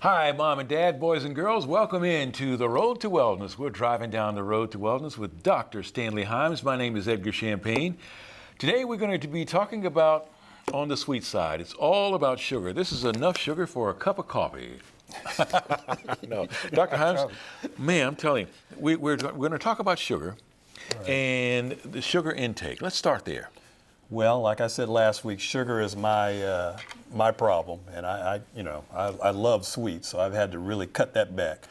Hi, Mom and Dad, boys and girls. Welcome in to the Road to Wellness. We're driving down the road to wellness with Dr. Stanley Himes. My name is Edgar Champagne. Today we're going to be talking about on the sweet side. It's all about sugar. This is enough sugar for a cup of coffee. No, Dr. Himes, man, I'm telling you, we're going to talk about sugar and the sugar intake. Let's start there. Well, like I said last week, sugar is my problem, and I love sweets, so I've had to really cut that back.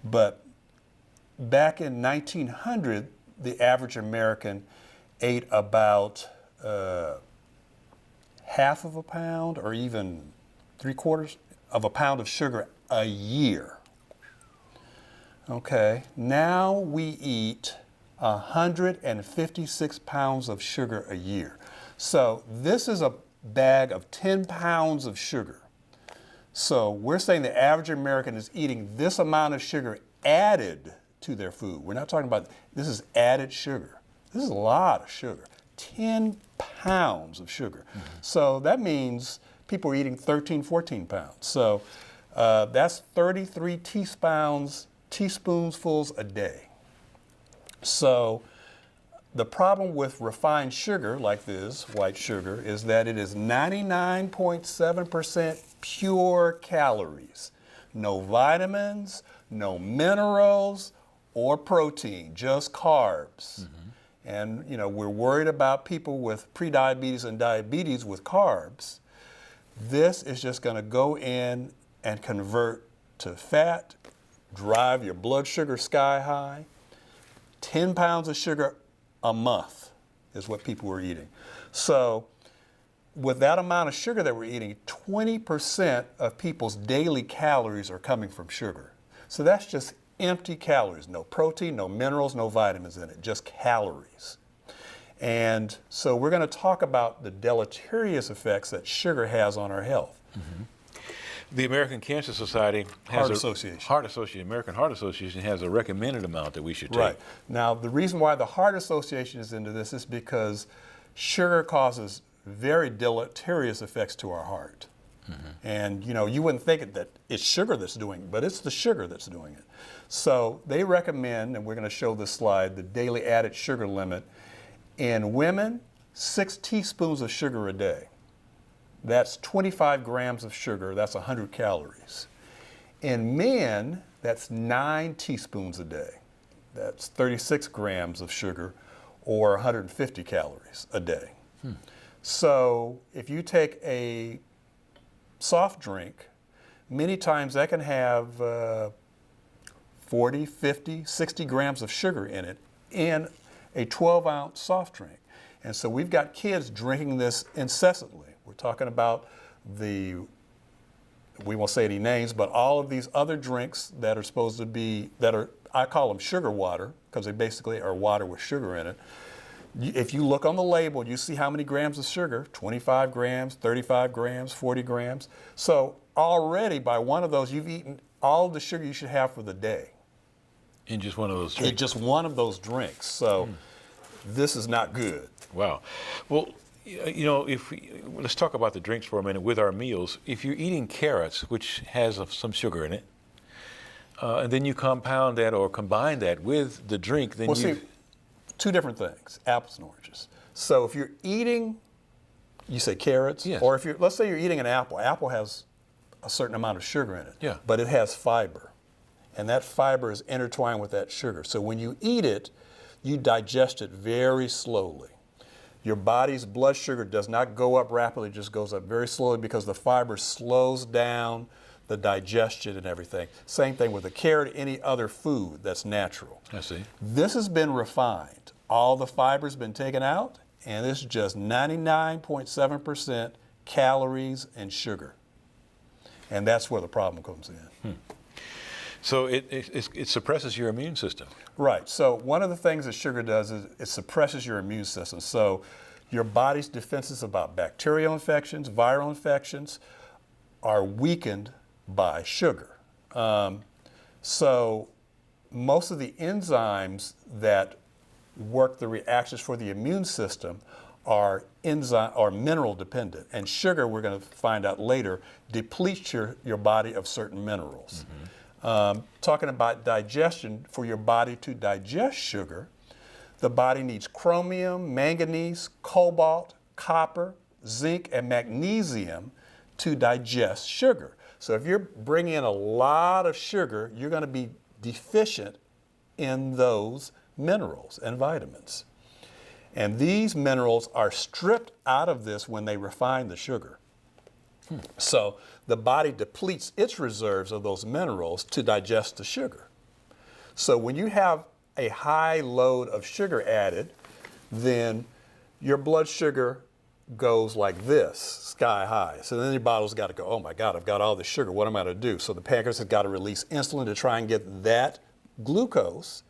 But back in 1900, the average American ate about half of a pound, or even 3/4 of a pound of sugar a year. Okay, now we eat 156 pounds of sugar a year. So this is a bag of 10 pounds of sugar. So we're saying the average American is eating this amount of sugar added to their food. We're not talking about, this is added sugar. This is a lot of sugar, 10 pounds of sugar. Mm-hmm. So that means people are eating 13, 14 pounds. So that's 33 teaspoonsfuls a day. So the problem with refined sugar like this, white sugar, is that it is 99.7% pure calories. No vitamins, no minerals, or protein, just carbs. Mm-hmm. And we're worried about people with prediabetes and diabetes with carbs. This is just going to go in and convert to fat, drive your blood sugar sky high. 10 pounds of sugar a month is what people were eating. So with that amount of sugar that we're eating, 20% of people's daily calories are coming from sugar. So that's just empty calories, no protein, no minerals, no vitamins in it, just calories. And so we're going to talk about the deleterious effects that sugar has on our health. Mm-hmm. The American Cancer Society has American Heart Association has a recommended amount that we should take. Right. Now, the reason why the Heart Association is into this is because sugar causes very deleterious effects to our heart. Mm-hmm. And you wouldn't think that it's sugar that's doing it, but it's the sugar that's doing it. So they recommend, and we're going to show this slide, the daily added sugar limit. In women, 6 teaspoons of sugar a day. That's 25 grams of sugar, that's 100 calories. In men, that's 9 teaspoons a day. That's 36 grams of sugar, or 150 calories a day. So if you take a soft drink, many times that can have 40, 50, 60 grams of sugar in it in a 12-ounce soft drink. And so we've got kids drinking this incessantly. We're talking about we won't say any names, but all of these other drinks that are supposed to be, I call them sugar water, because they basically are water with sugar in it. If you look on the label, you see how many grams of sugar, 25 grams, 35 grams, 40 grams. So already by one of those, you've eaten all the sugar you should have for the day. In just one of those drinks? In just one of those drinks. So this is not good. Wow. Well, let's talk about the drinks for a minute with our meals. If you're eating carrots, which has some sugar in it, and then you compound that or combine that with the drink, then see, two different things, apples and oranges. So if you're eating, you say carrots, yes. Or let's say you're eating an apple. Apple has a certain amount of sugar in it, yeah. But it has fiber, and that fiber is intertwined with that sugar. So when you eat it, you digest it very slowly. Your body's blood sugar does not go up rapidly, it just goes up very slowly because the fiber slows down the digestion and everything. Same thing with a carrot, any other food that's natural. I see. This has been refined. All the fiber's been taken out, and this is just 99.7% calories and sugar. And that's where the problem comes in. So it suppresses your immune system. Right. So one of the things that sugar does is it suppresses your immune system. So your body's defenses about bacterial infections, viral infections are weakened by sugar. So most of the enzymes that work the reactions for the immune system are enzyme or mineral dependent, and sugar, we're going to find out later, depletes your body of certain minerals. Talking about digestion, for your body to digest sugar, the body needs chromium, manganese, cobalt, copper, zinc, and magnesium to digest sugar. So if you're bringing in a lot of sugar, you're going to be deficient in those minerals and vitamins. And these minerals are stripped out of this when they refine the sugar. So the body depletes its reserves of those minerals to digest the sugar. So when you have a high load of sugar added, then your blood sugar goes like this, sky high. So then your body's got to go, oh my God, I've got all this sugar, what am I going to do? So the pancreas has got to release insulin to try and get that glucose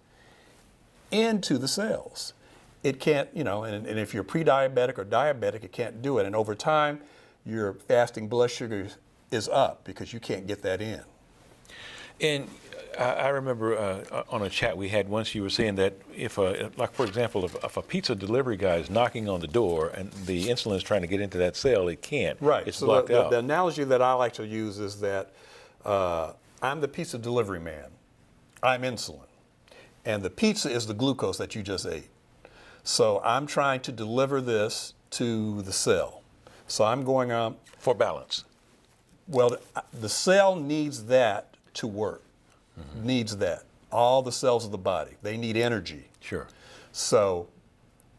into the cells. It can't, and if you're pre-diabetic or diabetic, it can't do it. And over time, your fasting blood sugar is up because you can't get that in. And I remember on a chat we had once, you were saying that if, like for example, if a pizza delivery guy is knocking on the door and the insulin is trying to get into that cell, it can't. Right. It's so blocked out. The analogy that I like to use is that I'm the pizza delivery man. I'm insulin. And the pizza is the glucose that you just ate. So I'm trying to deliver this to the cell. So I'm going on. For balance. Well, the cell needs that to work. Needs that. All the cells of the body, they need energy. Sure. So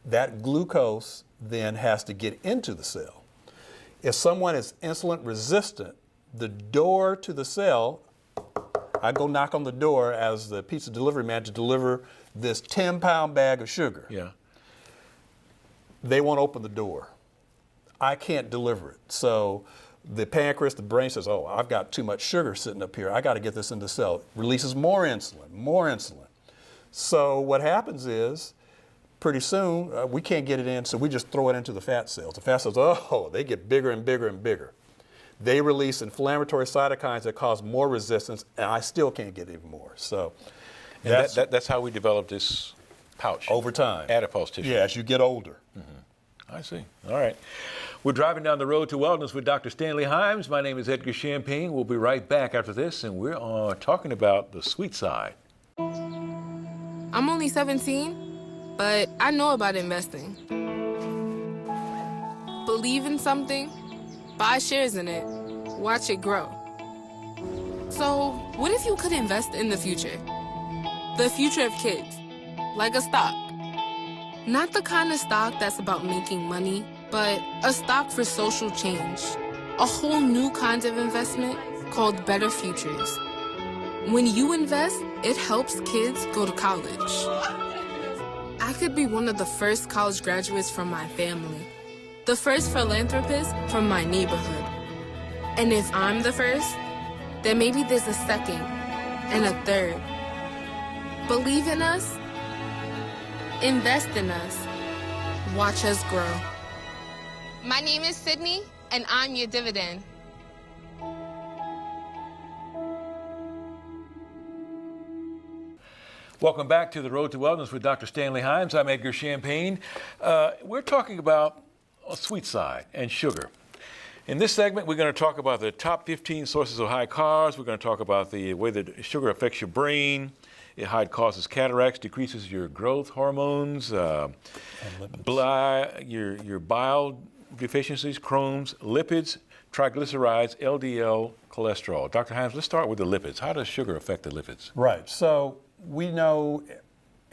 that glucose then has to get into the cell. If someone is insulin resistant, the door to the cell, I go knock on the door as the pizza delivery man to deliver this 10-pound bag of sugar. Yeah. They won't open the door. I can't deliver it. So the pancreas, the brain says, oh, I've got too much sugar sitting up here. I got to get this into the cell. Releases more insulin, more insulin. So what happens is, pretty soon, we can't get it in, so we just throw it into the fat cells. The fat cells, they get bigger and bigger and bigger. They release inflammatory cytokines that cause more resistance, and I still can't get even more. So that's how we developed this pouch. Over time. Adipose tissue. Yeah, as you get older. I see. All right. We're driving down the road to wellness with Dr. Stanley Himes. My name is Edgar Champagne. We'll be right back after this, and we're talking about the sweet side. I'm only 17, but I know about investing. Believe in something, buy shares in it, watch it grow. So, what if you could invest in the future? The future of kids, like a stock. Not the kind of stock that's about making money, but a stock for social change. A whole new kind of investment called Better Futures. When you invest, it helps kids go to college. I could be one of the first college graduates from my family, the first philanthropist from my neighborhood. And if I'm the first, then maybe there's a second and a third. Believe in us, invest in us, watch us grow. My name is Sydney, and I'm your dividend. Welcome back to the Road to Wellness with Dr. Stanley Himes. I'm Edgar Champagne. We're talking about a sweet side and sugar. In this segment, we're going to talk about the top 15 sources of high carbs. We're going to talk about the way that sugar affects your brain, how it causes cataracts, decreases your growth hormones, your bile deficiencies, Crohn's, lipids, triglycerides, LDL, cholesterol. Dr. Himes, let's start with the lipids. How does sugar affect the lipids? Right. So we know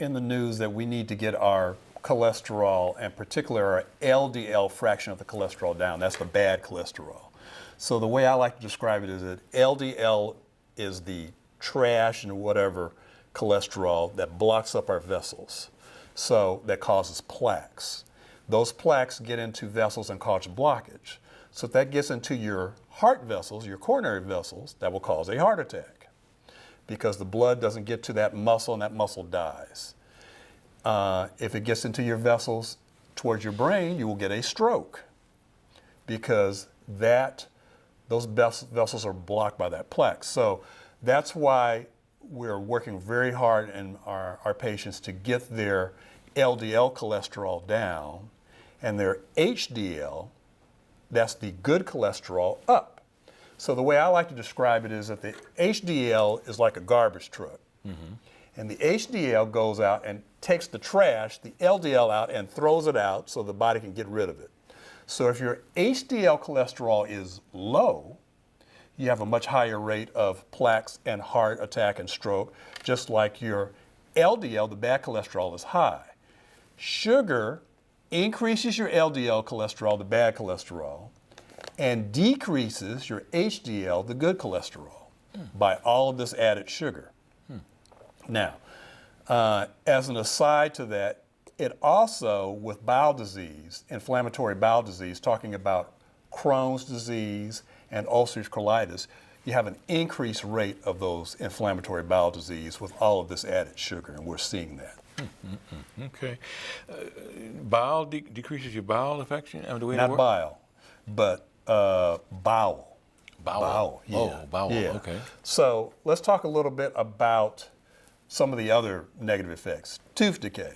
in the news that we need to get our cholesterol, and particularly our LDL fraction of the cholesterol down. That's the bad cholesterol. So the way I like to describe it is that LDL is the trash and whatever cholesterol that blocks up our vessels. So that causes plaques. Those plaques get into vessels and cause blockage. So if that gets into your heart vessels, your coronary vessels, that will cause a heart attack because the blood doesn't get to that muscle and that muscle dies. If it gets into your vessels towards your brain, you will get a stroke because those vessels are blocked by that plaque. So that's why we're working very hard in our patients to get their LDL cholesterol down and their HDL, that's the good cholesterol, up. So the way I like to describe it is that the HDL is like a garbage truck. And the HDL goes out and takes the trash, the LDL out, and throws it out so the body can get rid of it. So if your HDL cholesterol is low, you have a much higher rate of plaques and heart attack and stroke, just like your LDL, the bad cholesterol, is high. Sugar increases your LDL cholesterol, the bad cholesterol, and decreases your HDL, the good cholesterol, by all of this added sugar. Now, as an aside to that, it also, with bowel disease, inflammatory bowel disease, talking about Crohn's disease and ulcerative colitis, you have an increased rate of those inflammatory bowel disease with all of this added sugar, and we're seeing that. Okay. Bowel decreases your bowel affection? I mean, the way Not it works? bile, but bowel. Bowel. Yeah. Oh, bowel. Yeah. Okay. So let's talk a little bit about some of the other negative effects. Tooth decay.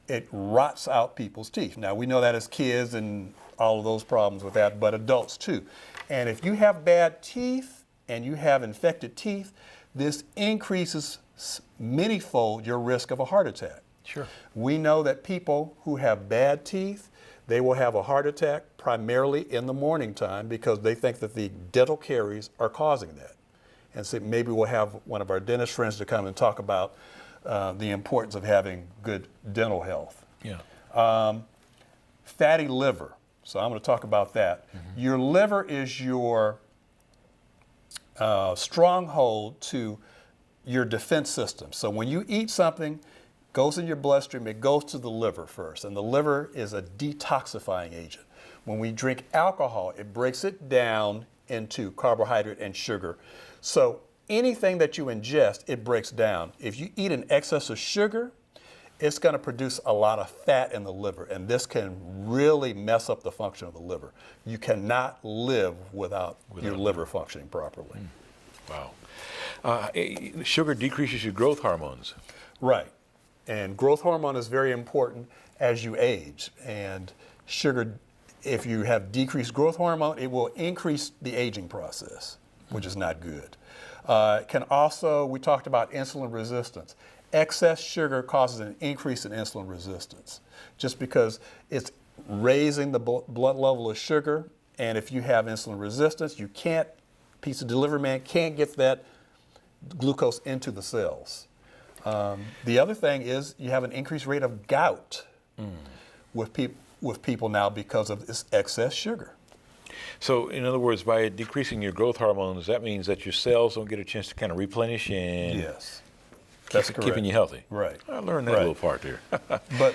It rots out people's teeth. Now, we know that as kids and all of those problems with that, but adults too. And if you have bad teeth and you have infected teeth, this increases many-fold your risk of a heart attack. Sure. We know that people who have bad teeth, they will have a heart attack primarily in the morning time because they think that the dental caries are causing that. And so maybe we'll have one of our dentist friends to come and talk about the importance of having good dental health. Yeah. Fatty liver. So I'm going to talk about that. Your liver is your stronghold to your defense system. So when you eat something, goes in your bloodstream, it goes to the liver first. And the liver is a detoxifying agent. When we drink alcohol, it breaks it down into carbohydrate and sugar. So anything that you ingest, it breaks down. If you eat an excess of sugar, it's going to produce a lot of fat in the liver, and this can really mess up the function of the liver. You cannot live without your liver functioning properly. Wow. Sugar decreases your growth hormones. Right. And growth hormone is very important as you age. And sugar, if you have decreased growth hormone, it will increase the aging process, which is not good. It can also, we talked about insulin resistance. Excess sugar causes an increase in insulin resistance just because it's raising the blood level of sugar. And if you have insulin resistance, you can't, piece of delivery man can't get that glucose into the cells. The other thing is you have an increased rate of gout with people now because of this excess sugar. So, in other words, by decreasing your growth hormones, that means that your cells don't get a chance to kind of replenish and Yes, that's correct. keeping you healthy. Right. I learned that little part there. But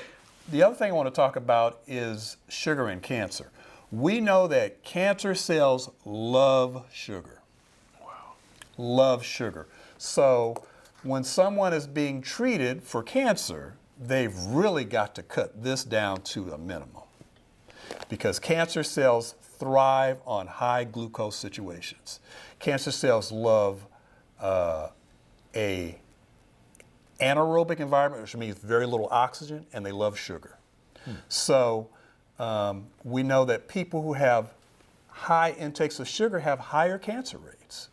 the other thing I want to talk about is sugar and cancer. We know that cancer cells love sugar. Wow. Love sugar. So when someone is being treated for cancer, they've really got to cut this down to a minimum because cancer cells thrive on high glucose situations. Cancer cells love a anaerobic environment, which means very little oxygen, and they love sugar. So we know that people who have high intakes of sugar have higher cancer rates.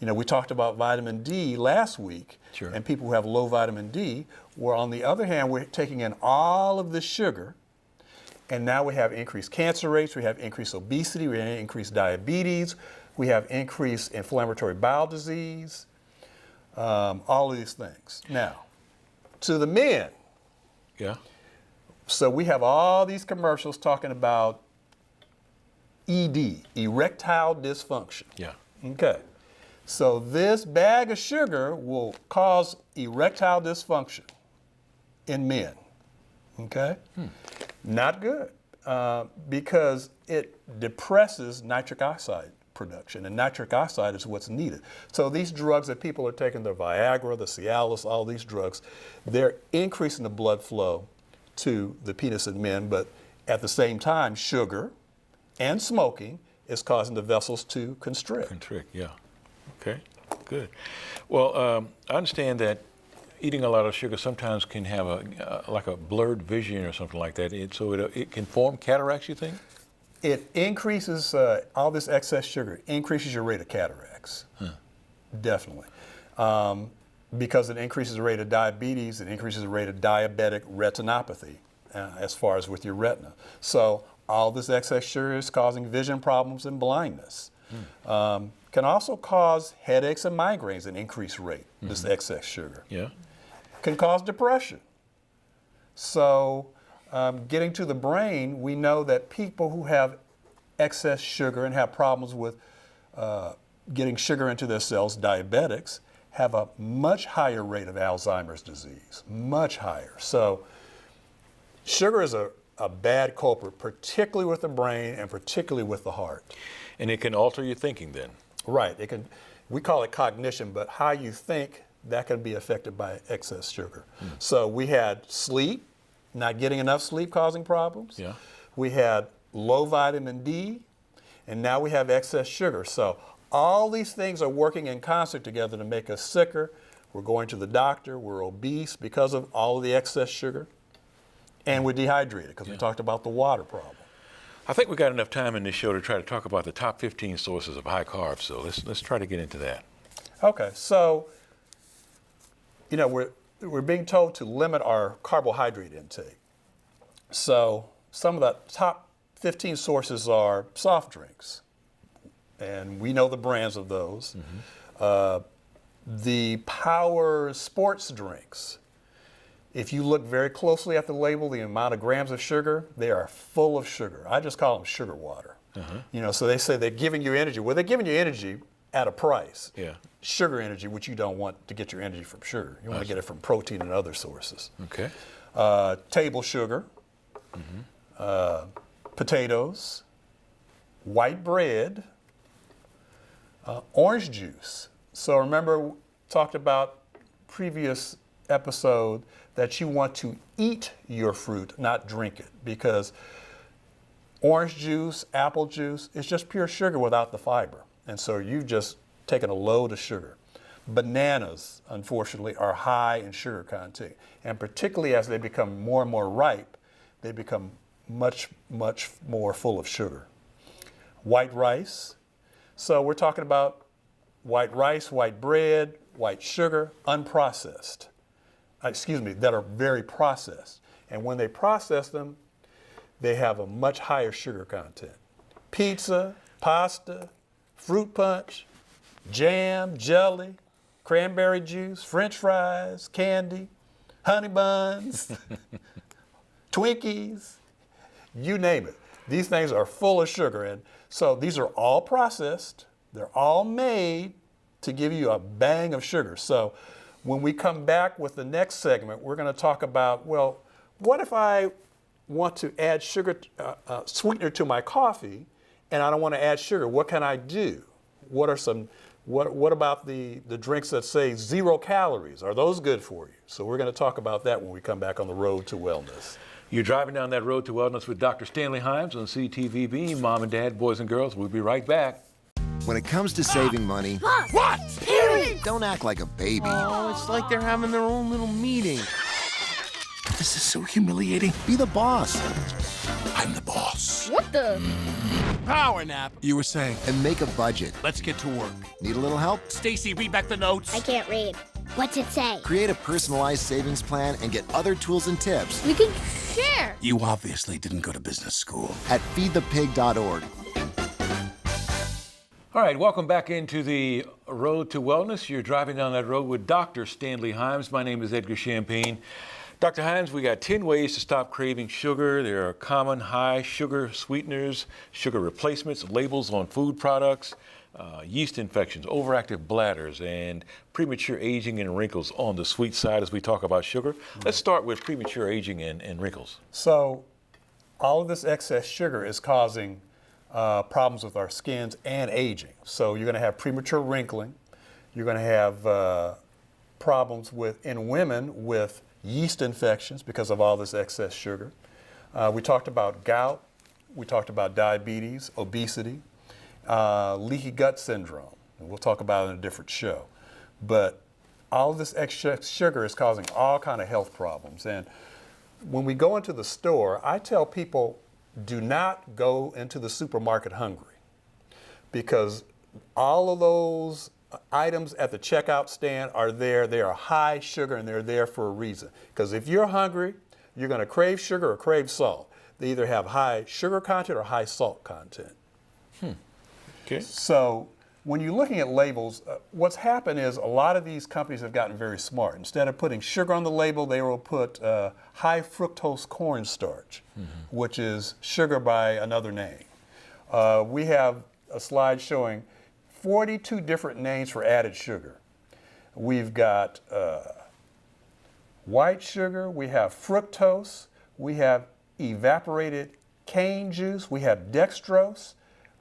You know, we talked about vitamin D last week, Sure. and people who have low vitamin D, where on the other hand, we're taking in all of this sugar, and now we have increased cancer rates, we have increased obesity, we have increased diabetes, we have increased inflammatory bowel disease, all of these things. Now, to the men, Yeah. so we have all these commercials talking about ED, erectile dysfunction. Yeah. Okay. So this bag of sugar will cause erectile dysfunction in men. Okay? Not good because it depresses nitric oxide production, and nitric oxide is what's needed. So these drugs that people are taking, the Viagra, the Cialis, all these drugs, they're increasing the blood flow to the penis in men, but at the same time, sugar and smoking is causing the vessels to constrict. Constrict, yeah. Okay, good. Well, I understand that eating a lot of sugar sometimes can have like a blurred vision or something like that. It can form cataracts, you think? It increases, all this excess sugar increases your rate of cataracts, definitely. Because it increases the rate of diabetes, it increases the rate of diabetic retinopathy as far as with your retina. So all this excess sugar is causing vision problems and blindness. Can also cause headaches and migraines at an increased rate, this excess sugar. Yeah. Can cause depression. So getting to the brain, we know that people who have excess sugar and have problems with getting sugar into their cells, diabetics, have a much higher rate of Alzheimer's disease, much higher. So sugar is a bad culprit, particularly with the brain and particularly with the heart. And it can alter your thinking then. Right. It can. We call it cognition, but how you think, that can be affected by excess sugar. So we had sleep, not getting enough sleep causing problems. Yeah. We had low vitamin D, and now we have excess sugar. So all these things are working in concert together to make us sicker. We're going to the doctor, we're obese because of all of the excess sugar, and we're dehydrated because we talked about the water problem. I think we got enough time in this show to try to talk about the top 15 sources of high carbs. So let's try to get into that. Okay, so we're being told to limit our carbohydrate intake. So some of the top 15 sources are soft drinks, and we know the brands of those. The power sports drinks. If you look very closely at the label, the amount of grams of sugar, they are full of sugar. I just call them sugar water. So they say they're giving you energy. Well, they're giving you energy at a price. Yeah. Sugar energy, which you don't want to get your energy from sugar. You want to get it from protein and other sources. Okay. Table sugar, potatoes, white bread, orange juice. So remember, we talked about previous episode that you want to eat your fruit, not drink it, because orange juice, apple juice, it's just pure sugar without the fiber. And so you've just taken a load of sugar. Bananas, unfortunately, are high in sugar content. And particularly as they become more and more ripe, they become much, much more full of sugar. White rice. So we're talking about white rice, white bread, white sugar, unprocessed. That are very processed. And when they process them, they have a much higher sugar content. Pizza, pasta, fruit punch, jam, jelly, cranberry juice, French fries, candy, honey buns, Twinkies, you name it. These things are full of sugar. And so these are all processed. They're all made to give you a bang of sugar. So when we come back with the next segment, we're going to talk about, well, what if I want to add sugar, sweetener to my coffee, and I don't want to add sugar? What can I do? What about the drinks that say 0 calories? Are those good for you? So we're going to talk about that when we come back on the Road to Wellness. You're driving down that road to wellness with Dr. Stanley Himes on CTVB. Mom and Dad, boys and girls, we'll be right back. When it comes to saving money, What? Parents! don't act like a baby. Oh, it's like they're having their own little meeting. This is so humiliating. Be the boss I'm the boss. What the? Power nap. You were saying. and make a budget. Let's get to work. Need a little help? Stacy, read back the notes. I can't read. What's it say? Create a personalized savings plan and get other tools and tips We can share. You obviously didn't go to business school. at feedthepig.org. All right, welcome back into the Road to Wellness. You're driving down that road with Dr. Stanley Himes. My name is Edgar Champagne. Dr. Himes, we got 10 ways to stop craving sugar. There are common high sugar sweeteners, sugar replacements, labels on food products, yeast infections, overactive bladders, and premature aging and wrinkles on the sweet side as we talk about sugar. Let's start with premature aging and wrinkles. So all of this excess sugar is causing problems with our skins and aging. So you're going to have premature wrinkling. You're going to have problems in women with yeast infections because of all this excess sugar. We talked about gout. We talked about diabetes, obesity, leaky gut syndrome. And we'll talk about it in a different show. But all of this extra sugar is causing all kind of health problems. And when we go into the store, I tell people, do not go into the supermarket hungry, because all of those items at the checkout stand are there. They are high sugar, and they're there for a reason. Because if you're hungry, you're going to crave sugar or crave salt. They either have high sugar content or high salt content. Okay. So when you're looking at labels, what's happened is a lot of these companies have gotten very smart. Instead of putting sugar on the label, they will put high fructose cornstarch, which is sugar by another name. We have a slide showing 42 different names for added sugar. We've got white sugar, we have fructose, we have evaporated cane juice, we have dextrose,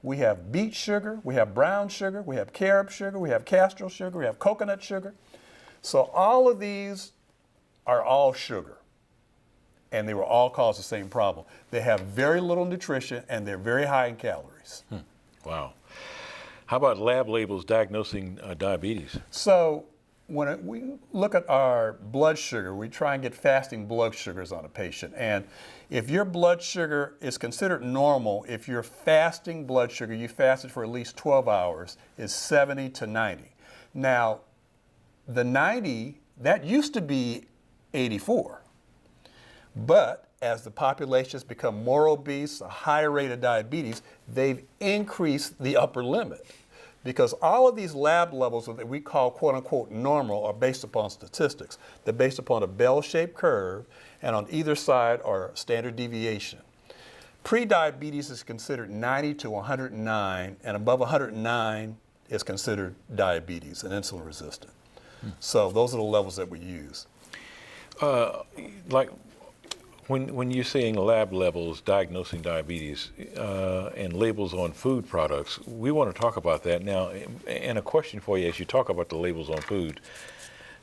we have beet sugar, we have brown sugar, we have carob sugar, we have castor sugar, we have coconut sugar. So all of these are all sugar, and they will all cause the same problem. They have very little nutrition, and they're very high in calories. Wow. How about lab labels diagnosing diabetes? So when we look at our blood sugar, we try and get fasting blood sugars on a patient. And if your blood sugar is considered normal, if your fasting blood sugar, you fasted for at least 12 hours, is 70 to 90. Now, the 90, that used to be 84. But as the population has become more obese, a higher rate of diabetes, they've increased the upper limit. Because all of these lab levels that we call quote unquote normal are based upon statistics. They're based upon a bell-shaped curve, and on either side are standard deviation. Pre-diabetes is considered 90 to 109, and above 109 is considered diabetes and insulin resistant. So those are the levels that we use. Like when you're saying lab levels diagnosing diabetes and labels on food products, we want to talk about that now. And a question for you as you talk about the labels on food,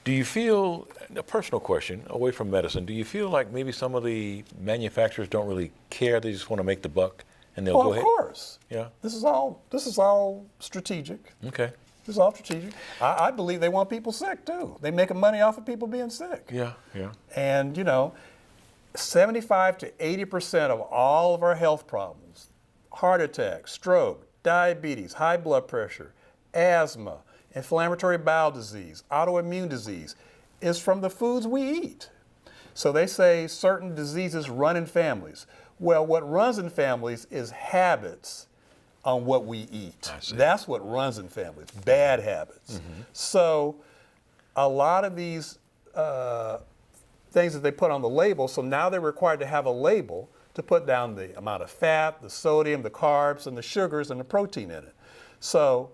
do you feel, a personal question away from medicine, do you feel like maybe some of the manufacturers don't really care, they just want to make the buck and they'll go ahead? Of course. Yeah. This is all strategic. Okay. This is all strategic. I believe they want people sick too. They making money off of people being sick. Yeah, yeah. And 75 to 80% of all of our health problems, heart attack, stroke, diabetes, high blood pressure, asthma, inflammatory bowel disease, autoimmune disease, is from the foods we eat. So they say certain diseases run in families. Well, what runs in families is habits on what we eat. That's what runs in families, bad habits. So a lot of these things that they put on the label, so now they're required to have a label to put down the amount of fat, the sodium, the carbs, and the sugars, and the protein in it. So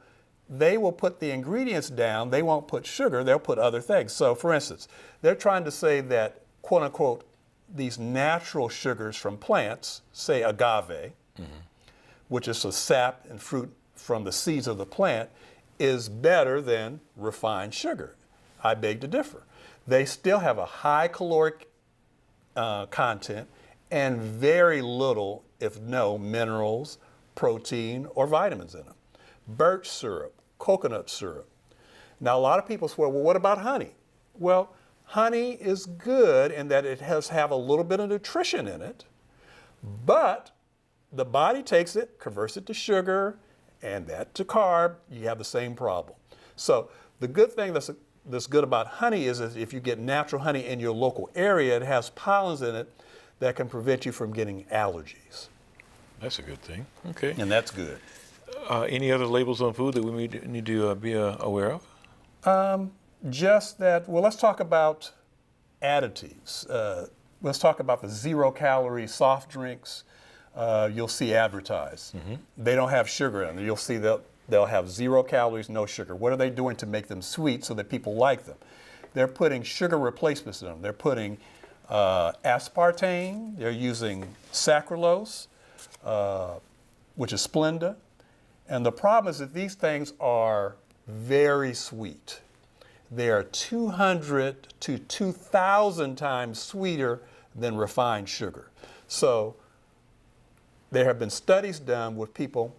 they will put the ingredients down, they won't put sugar, they'll put other things. So for instance, they're trying to say that, quote unquote, these natural sugars from plants, say agave, which is a sap and fruit from the seeds of the plant, is better than refined sugar. I beg to differ. They still have a high caloric content and very little, if no, minerals, protein, or vitamins in them. Birch syrup, coconut syrup. Now, a lot of people say, well, what about honey? Well, honey is good in that it has have a little bit of nutrition in it, but the body takes it, converts it to sugar, and that to carb, you have the same problem. So the good thing that's good about honey is that if you get natural honey in your local area, it has pollens in it that can prevent you from getting allergies. That's a good thing. Okay. And that's good. Any other labels on food that we need to be aware of? Just that, well, let's talk about additives. Let's talk about the 0-calorie soft drinks you'll see advertised. They don't have sugar in them. You'll see they'll have 0 calories, no sugar. What are they doing to make them sweet so that people like them? They're putting sugar replacements in them. They're putting aspartame. They're using saccharose, which is Splenda. And the problem is that these things are very sweet. They are 200 to 2,000 times sweeter than refined sugar. So there have been studies done with people,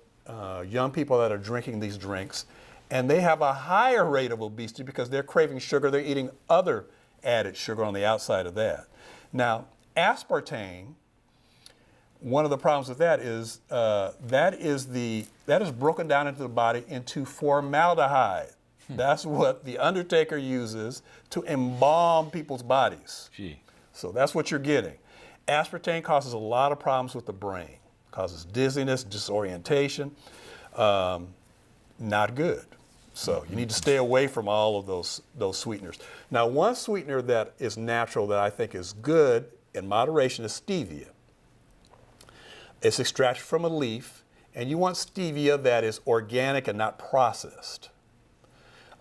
young people that are drinking these drinks, And they have a higher rate of obesity because they're craving sugar. They're eating other added sugar on the outside of that. Now, aspartame, one of the problems with that is that is broken down into the body into formaldehyde. That's what the undertaker uses to embalm people's bodies. Gee. So that's what you're getting. Aspartame causes a lot of problems with the brain. Causes dizziness, disorientation. Not good. So you need to stay away from all of those sweeteners. Now, one sweetener that is natural that I think is good in moderation is stevia. It's extracted from a leaf, and you want stevia that is organic and not processed.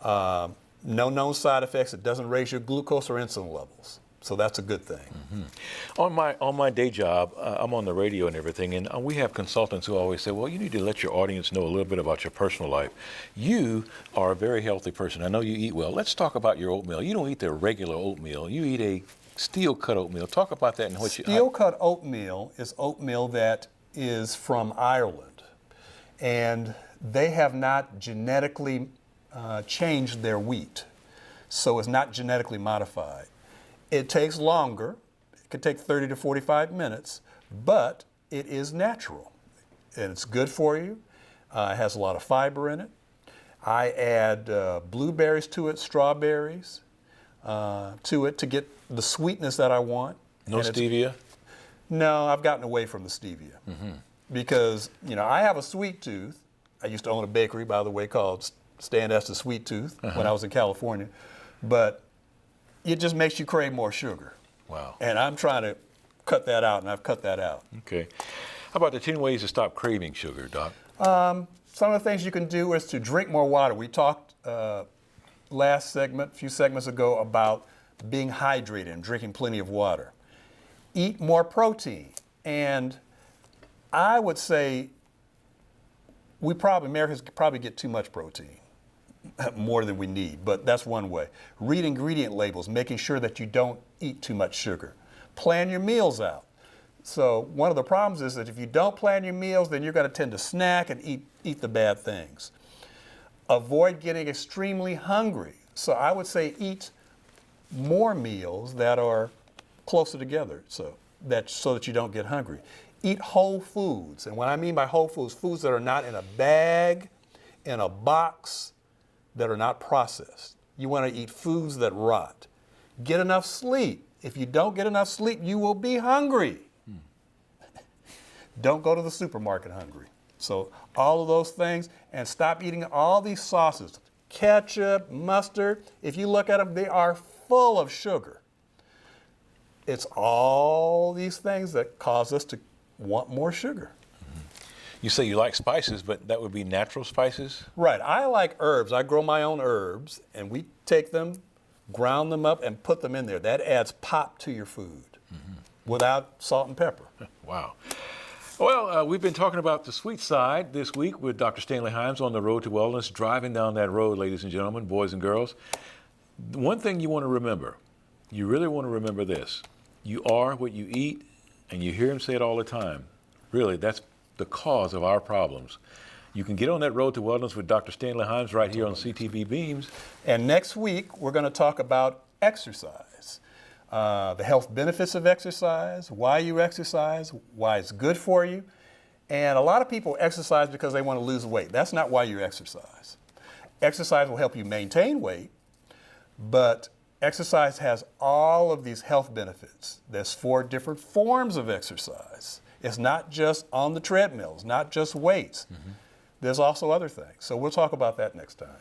No known side effects. It doesn't raise your glucose or insulin levels. So that's a good thing. Mm-hmm. On my day job, I'm on the radio and everything, and we have consultants who always say, well, you need to let your audience know a little bit about your personal life. You are a very healthy person. I know you eat well. Let's talk about your oatmeal. You don't eat the regular oatmeal. You eat a steel-cut oatmeal. Talk about that and what you... Steel-cut oatmeal is oatmeal that is from Ireland, and they have not genetically changed their wheat, so it's not genetically modified. It takes longer. It can take 30 to 45 minutes, but it is natural, and it's good for you. It has a lot of fiber in it. I add blueberries to it, strawberries to it to get the sweetness that I want. No stevia? No, I've gotten away from the stevia because, I have a sweet tooth. I used to own a bakery, by the way, called Stan Estes Sweet Tooth when I was in California, but it just makes you crave more sugar. Wow. And I'm trying to cut that out, and I've cut that out. Okay. How about the 10 ways to stop craving sugar, Doc? Some of the things you can do is to drink more water. We talked a few segments ago, about being hydrated and drinking plenty of water. Eat more protein. And I would say Americans probably get too much protein, more than we need, but that's one way. Read ingredient labels, making sure that you don't eat too much sugar. Plan your meals out. So one of the problems is that if you don't plan your meals, then you're going to tend to snack and eat the bad things. Avoid getting extremely hungry. So I would say eat more meals that are closer together so that you don't get hungry. Eat whole foods. And what I mean by whole foods, foods that are not in a bag, in a box, that are not processed. You want to eat foods that rot. Get enough sleep. If you don't get enough sleep, you will be hungry. Don't go to the supermarket hungry. So all of those things, and stop eating all these sauces. Ketchup, mustard, if you look at them, they are full of sugar. It's all these things that cause us to want more sugar. You say you like spices, but that would be natural spices? Right. I like herbs. I grow my own herbs, and we take them, ground them up, and put them in there. That adds pop to your food without salt and pepper. Wow. Well, we've been talking about the sweet side this week with Dr. Stanley Himes on the road to wellness, driving down that road, ladies and gentlemen, boys and girls. One thing you want to remember, you really want to remember this. You are what you eat, and you hear him say it all the time. Really, that's the cause of our problems. You can get on that road to wellness with Dr. Stanley Himes right here on CTV Beams. And next week, we're going to talk about exercise, the health benefits of exercise, why you exercise, why it's good for you. And a lot of people exercise because they want to lose weight. That's not why you exercise. Exercise will help you maintain weight, but exercise has all of these health benefits. There's 4 different forms of exercise. It's not just on the treadmills, not just weights. There's also other things. So we'll talk about that next time.